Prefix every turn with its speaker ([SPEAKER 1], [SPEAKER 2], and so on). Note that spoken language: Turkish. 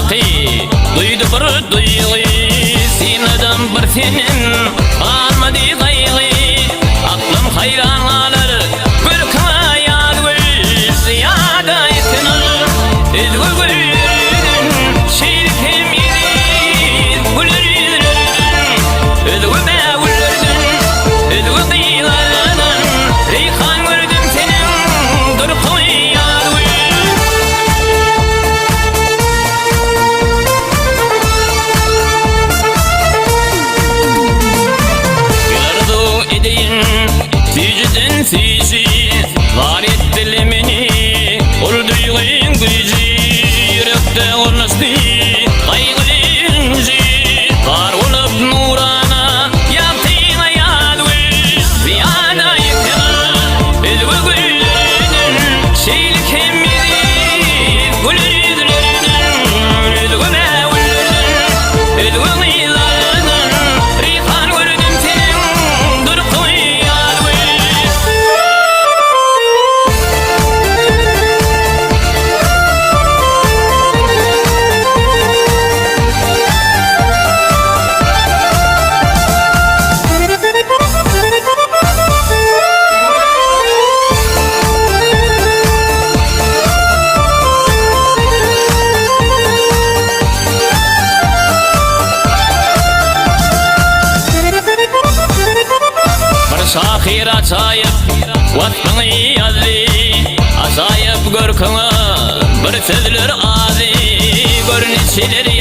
[SPEAKER 1] Ki duydu bir duygu sineden bir senin almadı gaygı aklım hayran alır bir kına yağdır ziyada yetinir ezgü gülün şirkem yedi gülürün ezgü mevlürdün ezgü kıyılardan reyhan gördüm senin durkun yağdır. Sizi var ettiler beni ol duygun gücü yürekte ornasdı kaygılarınızı var olup nurana yaptığın hayal ziyada yıkılır ezgü gülünün şeylik hemmedi gülür yüzlerinin ezgü mevlürdün ezgü kıyılardan reyhan gördüm senin durkun yağdır. Şahir açayıp vattını yazdı açayıp görkünü bir sözler ağzı görünüşleri